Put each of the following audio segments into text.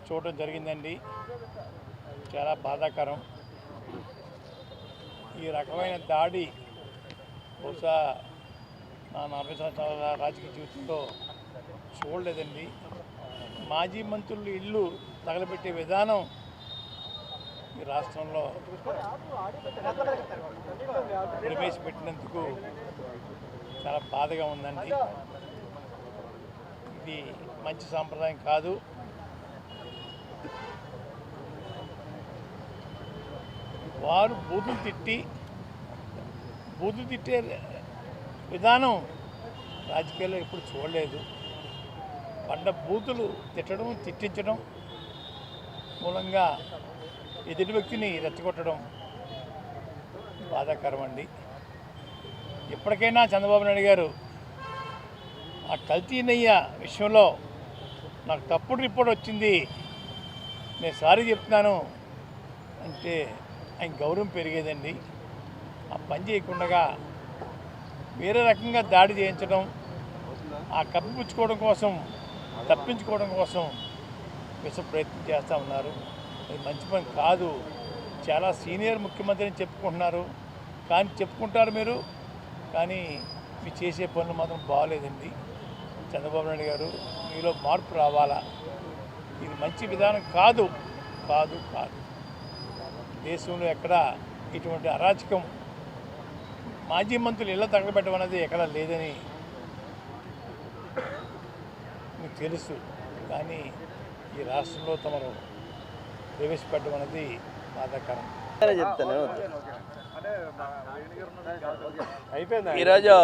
చూడడం జరిగిందండి. చాలా బాధాకరం. ఈ రకమైన దాడి బహుశా నా 40 సంవత్సరాల రాజకీయ జీవితంలో చూడలేదండి. మాజీ మంత్రులు ఇల్లు తగలబెట్టే విధానం ఈ రాష్ట్రంలో ప్రవేశపెట్టినందుకు చాలా బాధగా ఉందండి. ఇది మంచి సాంప్రదాయం కాదు. వారు బూతులు తిట్టే విధానం రాజకీయాల్లో ఎప్పుడు చూడలేదు. పండ బూతులు తిట్టడం, తిట్టించడం మూలంగా ఎదుటి వ్యక్తిని రెచ్చగొట్టడం బాధాకరం అండి. ఇప్పటికైనా చంద్రబాబు నాయుడు గారు ఆ కల్తీ నెయ్య విషయంలో నాకు తప్పుడు రిపోర్ట్ వచ్చింది, నేను సారీ చెప్తున్నాను అంటే ఆయన గౌరవం పెరిగేదండి. ఆ పని చేయకుండా వేరే రకంగా దాడి చేయించడం, ఆ కప్పిపుచ్చుకోవడం కోసం, తప్పించుకోవడం కోసం ప్రయత్నం చేస్తూ ఉన్నారు. అది మంచి పని కాదు. చాలా సీనియర్ ముఖ్యమంత్రి అని చెప్పుకుంటున్నారు, కానీ చెప్పుకుంటారు మీరు, కానీ మీరు చేసే పనులు మాత్రం బాగోలేదండి. చంద్రబాబు నాయుడు గారు, మీలో మార్పు రావాలా. ఇది మంచి విధానం కాదు కాదు కాదు దేశంలో ఎక్కడ ఇటువంటి అరాచకం మాజీ మంత్రులు ఇళ్ళ తగలబెట్టడం అనేది ఎక్కడా లేదని మీకు తెలుసు. కానీ ఈ రాష్ట్రంలో తమరు ప్రవేశపెట్టడం అనేది బాధాకరం. ఈరోజు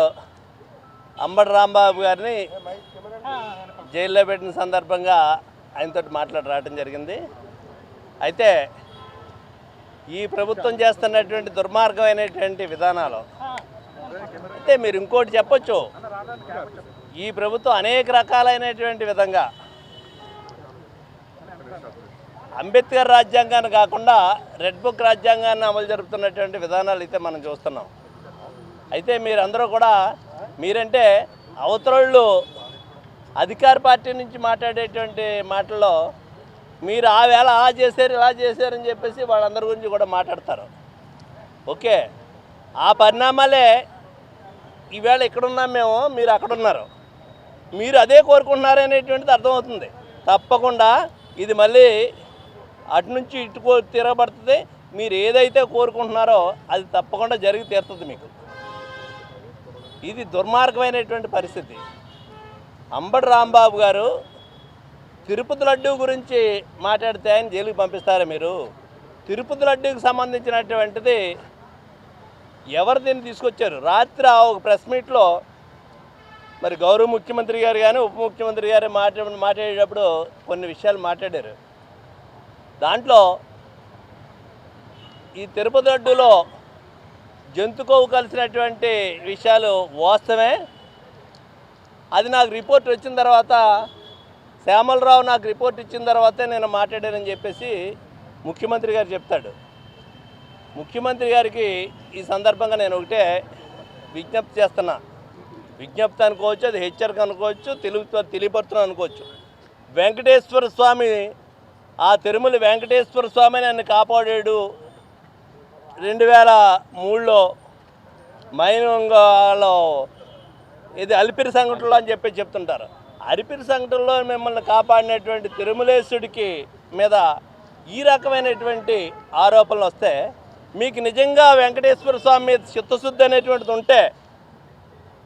అంబటి రాంబాబు గారిని జైల్లో పెట్టిన సందర్భంగా ఆయనతో రావడం జరిగింది. అయితే ఈ ప్రభుత్వం చేస్తున్నటువంటి దుర్మార్గమైనటువంటి విధానాలు అయితే మీరు ఇంకోటి చెప్పొచ్చు, ఈ ప్రభుత్వం అనేక రకాలైనటువంటి విధంగా అంబేద్కర్ రాజ్యాంగాన్ని కాకుండా రెడ్ బుక్ రాజ్యాంగాన్ని అమలు జరుపుతున్నటువంటి విధానాలు అయితే మనం చూస్తున్నాం. అయితే మీరందరూ కూడా మీరంటే అవతరోళ్ళు అధికార పార్టీ నుంచి మాట్లాడేటువంటి మాటల్లో మీరు ఆ వేళ అలా చేశారు ఇలా చేశారని చెప్పేసి వాళ్ళందరి గురించి కూడా మాట్లాడతారు. ఓకే, ఆ పరిణామాలే ఈవేళ ఇక్కడున్నాం మేము, మీరు అక్కడున్నారు, మీరు అదే కోరుకుంటున్నారు అనేటువంటిది అర్థమవుతుంది. తప్పకుండా ఇది మళ్ళీ అటు నుంచి ఇటు తిరగబడుతుంది. మీరు ఏదైతే కోరుకుంటున్నారో అది తప్పకుండా జరిగి తీరుతుంది మీకు. ఇది దుర్మార్గమైనటువంటి పరిస్థితి. అంబటి రాంబాబు గారు తిరుపతి లడ్డూ గురించి మాట్లాడితే ఆయన జైలుకి పంపిస్తారా మీరు? తిరుపతి లడ్డూకి సంబంధించినటువంటిది ఎవరు దీన్ని తీసుకొచ్చారు? రాత్రి ఒక ప్రెస్ మీట్లో మరి గౌరవ ముఖ్యమంత్రి గారు కానీ ఉప ముఖ్యమంత్రి గారు మాట్లాడేటప్పుడు కొన్ని విషయాలు మాట్లాడారు. దాంట్లో ఈ తిరుపతి లడ్డూలో జంతుకోవు కలిసినటువంటి విషయాలు వాస్తవమే. అది నాకు రిపోర్ట్ వచ్చిన తర్వాత, శ్యామలరావు నాకు రిపోర్ట్ ఇచ్చిన తర్వాతే నేను మాట్లాడానని చెప్పేసి ముఖ్యమంత్రి గారు చెప్తాడు. ముఖ్యమంత్రి గారికి ఈ సందర్భంగా నేను ఒకటే విజ్ఞప్తి చేస్తున్నా. విజ్ఞప్తి అనుకోవచ్చు, అది హెచ్చరిక అనుకోవచ్చు, తెలియపరుతున్నాను అనుకోవచ్చు. వెంకటేశ్వర స్వామి, ఆ తిరుమల వెంకటేశ్వర స్వామి నన్ను కాపాడాడు 2003లో మైనంగాలో ఇది అలిపిరి సంఘటనలో అని చెప్పి చెప్తుంటారు. అలిపిరి సంఘటనలో మిమ్మల్ని కాపాడినటువంటి తిరుమలేశుడికి మీద ఈ రకమైనటువంటి ఆరోపణలు వస్తే, మీకు నిజంగా వెంకటేశ్వర స్వామి మీద చిత్తశుద్ధి అనేటువంటిది ఉంటే,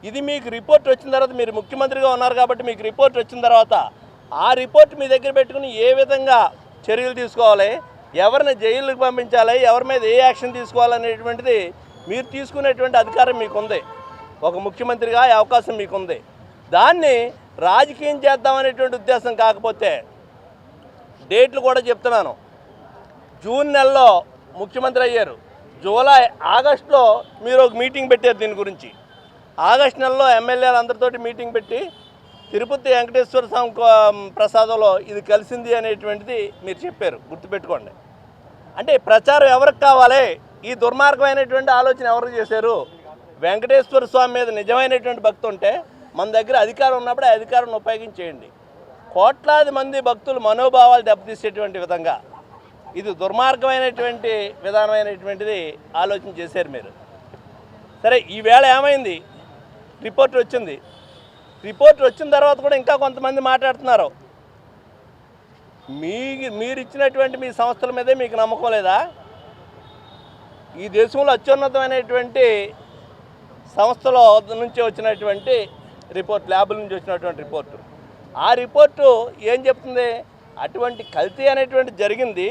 ఇది మీకు రిపోర్ట్ వచ్చిన తర్వాత, మీరు ముఖ్యమంత్రిగా ఉన్నారు కాబట్టి మీకు రిపోర్ట్ వచ్చిన తర్వాత ఆ రిపోర్ట్ మీ దగ్గర పెట్టుకుని ఏ విధంగా చర్యలు తీసుకోవాలి, ఎవరిని జైలుకి పంపించాలి, ఎవరి మీద ఏ యాక్షన్ తీసుకోవాలనేటువంటిది మీరు తీసుకునేటువంటి అధికారం మీకుంది. ఒక ముఖ్యమంత్రిగా ఈ అవకాశం మీకుంది. దాన్ని రాజకీయం చేద్దామనేటువంటి ఉద్దేశం కాకపోతే, డేట్లు కూడా చెప్తున్నాను. జూన్ నెలలో ముఖ్యమంత్రి అయ్యారు, జూలై ఆగస్టులో మీరు ఒక మీటింగ్ పెట్టారు దీని గురించి. ఆగస్టు నెలలో ఎమ్మెల్యేలు అందరితోటి మీటింగ్ పెట్టి తిరుపతి వెంకటేశ్వర స్వామి ప్రసాదంలో ఇది కలిసింది అనేటువంటిది మీరు చెప్పారు, గుర్తుపెట్టుకోండి. అంటే ప్రచారం ఎవరికి కావాలి? ఈ దుర్మార్గమైనటువంటి ఆలోచన ఎవరు చేశారు? వెంకటేశ్వర స్వామి మీద నిజమైనటువంటి భక్తి ఉంటే మన దగ్గర అధికారం ఉన్నప్పుడు ఆ అధికారాన్ని ఉపయోగించేయండి. కోట్లాది మంది భక్తులు మనోభావాలు దెబ్బతీసేటువంటి విధంగా ఇది దుర్మార్గమైనటువంటి విధానమైనటువంటిది ఆలోచన చేశారు మీరు. సరే, ఈవేళ ఏమైంది? రిపోర్ట్ వచ్చింది. రిపోర్ట్ వచ్చిన తర్వాత కూడా ఇంకా కొంతమంది మాట్లాడుతున్నారు. మీరు ఇచ్చినటువంటి మీ సంస్థల మీదే మీకు నమ్మకం లేదా? ఈ దేశంలో అత్యున్నతమైనటువంటి సంస్థల నుంచి వచ్చినటువంటి రిపోర్ట్, ల్యాబుల నుంచి వచ్చినటువంటి రిపోర్టు, ఆ రిపోర్టు ఏం చెప్తుంది? అటువంటి కల్తీ అనేటువంటి జరిగింది.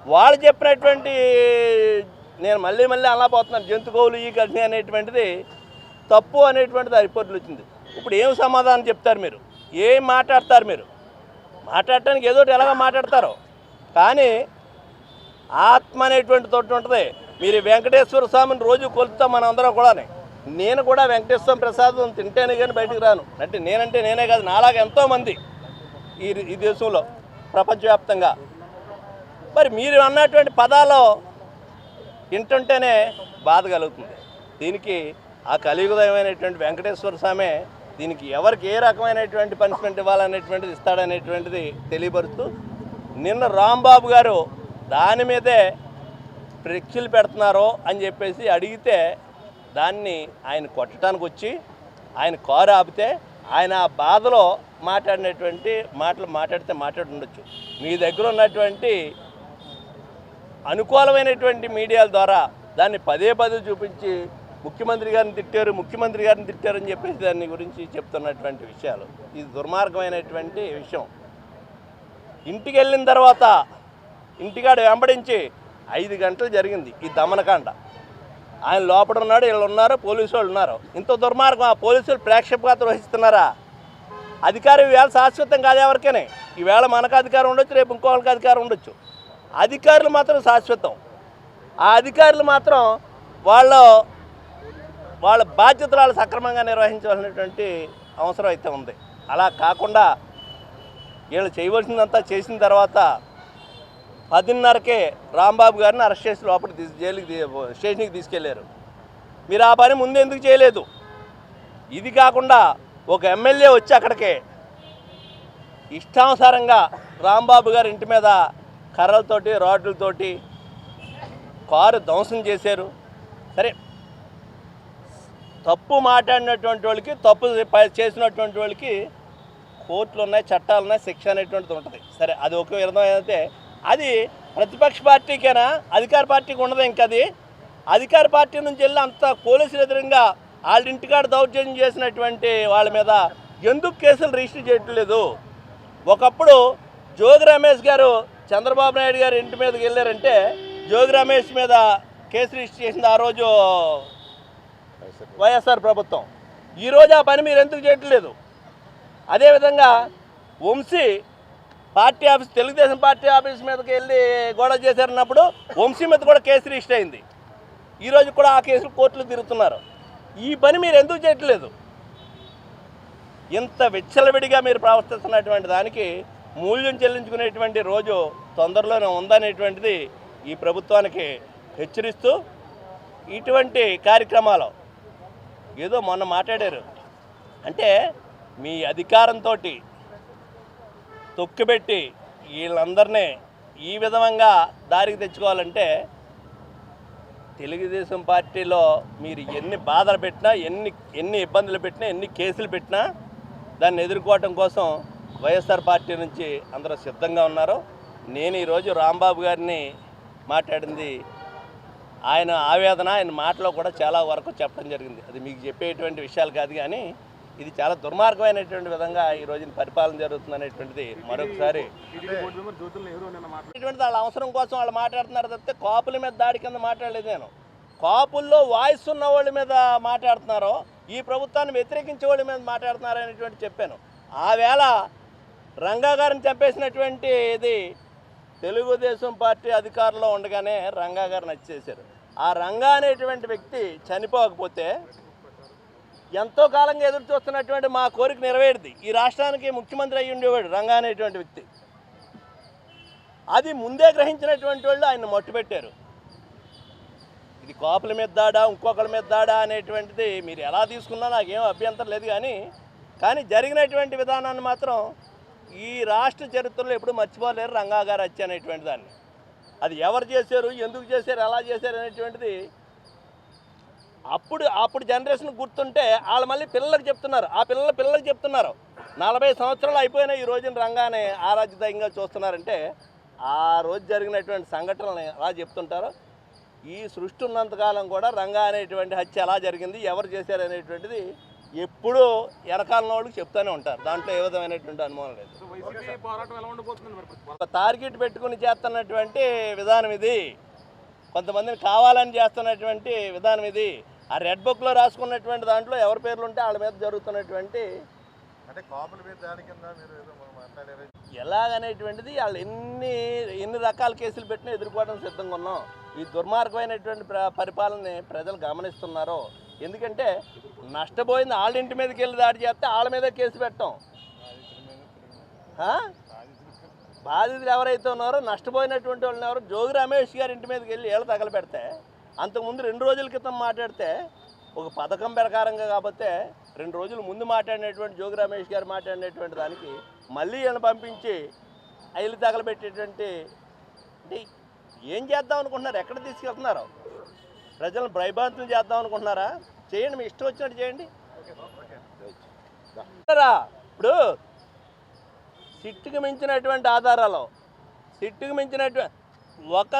వాళ్ళు చెప్పినటువంటి, నేను మళ్ళీ అలా పోతున్నాను, జంతుగోవులు ఈ కల్తీ అనేటువంటిది తప్పు అనేటువంటిది ఆ రిపోర్టులు వచ్చింది. ఇప్పుడు ఏం సమాధానం చెప్తారు మీరు? ఏం మాట్లాడతారు మీరు? మాట్లాడటానికి ఏదో ఎలాగ మాట్లాడతారు, కానీ ఆత్మ అనేటువంటి తోటి ఉంటుంది. మీరు వెంకటేశ్వర స్వామిని రోజు కొలుస్తాం మనం అందరం కూడా. నేను కూడా వెంకటేశ్వర స్వామి ప్రసాదం తింటేనే కానీ బయటకు రాను. అంటే నేనే కాదు, నాలాగా ఎంతోమంది ఈ దేశంలో ప్రపంచవ్యాప్తంగా. మరి మీరు అన్నటువంటి పదాలు వింటుంటేనే బాధ కలుగుతుంది. దీనికి ఆ కలియుగమైనటువంటి వెంకటేశ్వర స్వామి దీనికి ఎవరికి ఏ రకమైనటువంటి పనిష్మెంట్ ఇవ్వాలనేటువంటిది ఇస్తాడనేటువంటిది తెలియపరుస్తూ, నిన్న రాంబాబు గారు దాని మీదే ఫ్లెక్సీలు పెడుతున్నారో అని చెప్పేసి అడిగితే దాన్ని ఆయన కొట్టడానికి వచ్చి ఆయన కారు ఆపితే ఆయన ఆ బాధలో మాట్లాడినటువంటి మాటలు మాట్లాడి ఉండొచ్చు. మీ దగ్గర ఉన్నటువంటి అనుకూలమైనటువంటి మీడియాల ద్వారా దాన్ని పదే చూపించి ముఖ్యమంత్రి గారిని తిట్టారు అని చెప్పేసి దాని గురించి చెప్తున్నటువంటి విషయాలు, ఇది దుర్మార్గమైనటువంటి విషయం. ఇంటికి వెళ్ళిన తర్వాత ఇంటికాడ వెంబడించి 5 గంటలు జరిగింది ఈ దమనకాండ. ఆయన లోపల ఉన్నాడు, వీళ్ళు ఉన్నారు, పోలీసు వాళ్ళు ఉన్నారు. ఇంత దుర్మార్గం. ఆ పోలీసులు ప్రేక్షపాత్ర వహిస్తున్నారా? అధికారం ఈవేళ శాశ్వతం కాదు ఎవరికైనా. ఈవేళ మనకు అధికారం ఉండొచ్చు, రేపు ఇంకోళ్ళకి అధికారం ఉండొచ్చు. అధికారులు మాత్రం శాశ్వతం. ఆ అధికారులు మాత్రం వాళ్ళ బాధ్యతలు వాళ్ళు సక్రమంగా నిర్వహించవలసినటువంటి అవసరం అయితే ఉంది. అలా కాకుండా వీళ్ళు చేయవలసిందంతా చేసిన తర్వాత 10:30కే రాంబాబు గారిని అరెస్ట్ చేసి లోపలికి స్టేషన్కి తీసుకెళ్లారు. మీరు ఆ పని ముందు ఎందుకు చేయలేదు? ఇది కాకుండా ఒక ఎమ్మెల్యే వచ్చి అక్కడికే ఇష్టానుసారంగా రాంబాబు గారి ఇంటి మీద కర్రలతోటి రాడ్లతోటి కారు ధ్వంసం చేశారు. సరే, తప్పు మాట్లాడినటువంటి వాళ్ళకి, తప్పు చేసినటువంటి వాళ్ళకి కోర్టులు ఉన్నాయి, చట్టాలు ఉన్నాయి, శిక్ష అనేటువంటిది ఉంటుంది. సరే, అది ఒక విధంగా అయితే అది ప్రతిపక్ష పార్టీకైనా అధికార పార్టీకి ఉండదు. ఇంకా అది అధికార పార్టీ నుంచి వెళ్ళి అంత పోలీసులు ఎదురుగా వాళ్ళ ఇంటికాడ దౌర్జన్యం చేసినటువంటి వాళ్ళ మీద ఎందుకు కేసులు రిజిస్టర్ చేయట్లేదు? ఒకప్పుడు జోగి రమేష్ గారు చంద్రబాబు నాయుడు గారు ఇంటి మీదకి వెళ్ళారంటే జోగి రమేష్ మీద కేసు రిజిస్టర్ చేసింది ఆ రోజు వైఎస్ఆర్ ప్రభుత్వం. ఈరోజు ఆ పని మీరు ఎందుకు చేయట్లేదు? అదేవిధంగా Vamsi party office, Telugu Desam party office మీదకి వెళ్ళి గొడవ చేశారన్నప్పుడు వంశీ మీద కూడా కేసు రిజిస్టర్ అయింది. ఈరోజు కూడా ఆ కేసులు కోర్టులు తిరుగుతున్నారు. ఈ పని మీరు ఎందుకు చేయట్లేదు? ఇంత విచ్చలవిడిగా మీరు ప్రవర్తిస్తున్నటువంటి దానికి మూల్యం చెల్లించుకునేటువంటి రోజు తొందరలోనే ఉందనేటువంటిది ఈ ప్రభుత్వానికి హెచ్చరిస్తూ, ఇటువంటి కార్యక్రమాలు ఏదో మొన్న మాట్లాడారు అంటే మీ అధికారంతో తొక్కిపెట్టి వీళ్ళందరినీ ఈ విధంగా దారికి తెచ్చుకోవాలంటే తెలుగుదేశం పార్టీలో మీరు ఎన్ని బాధలు పెట్టినా, ఎన్ని ఇబ్బందులు పెట్టినా, ఎన్ని కేసులు పెట్టినా దాన్ని ఎదుర్కోవటం కోసం వైఎస్ఆర్ పార్టీ నుంచి అందరూ సిద్ధంగా ఉన్నారు. నేను ఈరోజు రాంబాబు గారిని మాట్లాడింది ఆయన ఆవేదన, ఆయన మాటలో కూడా చాలా వరకు చెప్పడం జరిగింది. అది మీకు చెప్పేటువంటి విషయాలు కాదు, కానీ ఇది చాలా దుర్మార్గమైనటువంటి విధంగా ఈ రోజున పరిపాలన జరుగుతుంది అనేటువంటిది మరొకసారి వాళ్ళ అవసరం కోసం వాళ్ళు మాట్లాడుతున్నారు తప్పితే కాపుల మీద దాడి కింద మాట్లాడలేదు. నేను కాపుల్లో వాయిస్ ఉన్న వాళ్ళ మీద మాట్లాడుతున్నారో, ఈ ప్రభుత్వాన్ని వ్యతిరేకించే వాళ్ళ మీద మాట్లాడుతున్నారు అనేటువంటి చెప్పాను. ఆ వేళ రంగా గారిని చంపేసినటువంటి ఇది తెలుగుదేశం పార్టీ అధికారంలో ఉండగానే రంగా గారిని హత్యేశారు. ఆ రంగా అనేటువంటి వ్యక్తి చనిపోకపోతే ఎంతో కాలంగా ఎదురు చూస్తున్నటువంటి మా కోరిక నెరవేరింది. ఈ రాష్ట్రానికి ముఖ్యమంత్రి అయ్యి ఉండేవాడు రంగా అనేటువంటి వ్యక్తి. అది ముందే గ్రహించినటువంటి వాళ్ళు ఆయన మట్టుపెట్టారు. ఇది కాపుల మీద దాడా ఇంకొకరి మీద దాడా అనేటువంటిది మీరు ఎలా తీసుకున్నా నాకేం అభ్యంతరం లేదు, కానీ జరిగినటువంటి విధానాన్ని మాత్రం ఈ రాష్ట్ర చరిత్రలో ఎప్పుడు మర్చిపోలేరు రంగా గారు హత్య అనేటువంటి దాన్ని. అది ఎవరు చేశారు, ఎందుకు చేశారు, ఎలా చేశారు అనేటువంటిది అప్పుడు జనరేషన్ గుర్తుంటే వాళ్ళు మళ్ళీ పిల్లలకు చెప్తున్నారు, ఆ పిల్లలకు చెప్తున్నారు. 40 సంవత్సరాలు అయిపోయినా ఈ రోజున రంగానే ఆరాధ్యదయంగా చూస్తున్నారంటే ఆ రోజు జరిగినటువంటి సంఘటనలు ఎలా చెప్తుంటారో ఈ సృష్టి ఉన్నంతకాలం కూడా రంగా అనేటువంటి హత్య ఎలా జరిగింది, ఎవరు చేశారు అనేటువంటిది ఎప్పుడూ వెనకాల వాళ్ళకి చెప్తూనే ఉంటారు. దాంట్లో ఏ విధమైనటువంటి అనుమానం లేదు. ఒక టార్గెట్ పెట్టుకుని చేస్తున్నటువంటి విధానం ఇది, కొంతమందిని కావాలని చేస్తున్నటువంటి విధానం ఇది. ఆ రెడ్ బుక్లో రాసుకున్నటువంటి దాంట్లో ఎవరి పేర్లు ఉంటే వాళ్ళ మీద జరుగుతున్నటువంటి అంటే కాపుల మీద దాని కింద మీరు ఏదో మాట్లాడారు ఎలాగనేటువంటిది వాళ్ళు ఎన్ని రకాల కేసులు పెట్టినా ఎదుర్కోవడం సిద్ధంగా ఉన్నాం. ఈ దుర్మార్గమైనటువంటి పరిపాలనని ప్రజలు గమనిస్తున్నారో. ఎందుకంటే నష్టపోయింది వాళ్ళ ఇంటి మీదకి వెళ్ళి దాడి చేస్తే వాళ్ళ మీద కేసు పెట్టాం. బాధితులు ఎవరైతే ఉన్నారో నష్టపోయినటువంటి వాళ్ళని ఎవరు జోగి రమేష్ గారి ఇంటి మీదకి వెళ్ళి ఏళ్ళు తగలబెడితే అంతకుముందు 2 రోజుల క్రితం మాట్లాడితే ఒక పథకం ప్రకారంగా కాబట్టి 2 రోజుల ముందు మాట్లాడినటువంటి జోగి రమేష్ గారు మాట్లాడినటువంటి దానికి మళ్ళీ ఈయన పంపించి ఐలు తగలబెట్టేటువంటి అంటే ఏం చేద్దాం అనుకుంటున్నారు, ఎక్కడ తీసుకెళ్తున్నారు? ప్రజలను భయభ్రాంతులు చేద్దాం అనుకుంటున్నారా? చేయండి, మీ ఇష్టం వచ్చినట్టు చేయండి. ఇప్పుడు సిట్టుకు మించినటువంటి ఆధారాలు, సిట్టుకు మించినటువంటి ఒక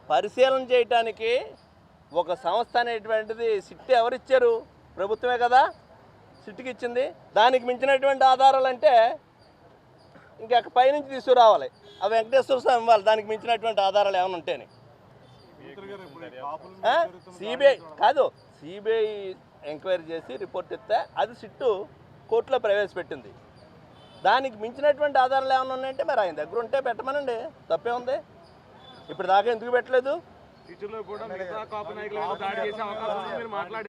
పరిశీలన చేయటానికి ఒక సంస్థ అనేటువంటిది సిట్టు ఎవరిచ్చారు? ప్రభుత్వమే కదా సిట్టుకి ఇచ్చింది. దానికి మించినటువంటి ఆధారాలు అంటే ఇంకెక్క పైనుంచి తీసుకురావాలి, ఆ వెంకటేశ్వర స్వామి ఇవ్వాలి. దానికి మించినటువంటి ఆధారాలు ఏమైనా ఉంటేనే సిబిఐ కాదు, సిబిఐ ఎంక్వైరీ చేసి రిపోర్ట్ ఇస్తే అది సిట్టు కోర్టులో ప్రవేశపెట్టింది. దానికి మించినటువంటి ఆధారాలు ఏమైనా ఉన్నాయంటే మరి ఆయన దగ్గర ఉంటే పెట్టమనండి, తప్పే ఉంది. ఇప్పుడు దాకా ఎందుకు పెట్టలేదు? కూడా మిగతా కాపు నాయకులు దాడి చేసే అవకాశం మీరు మాట్లాడారు.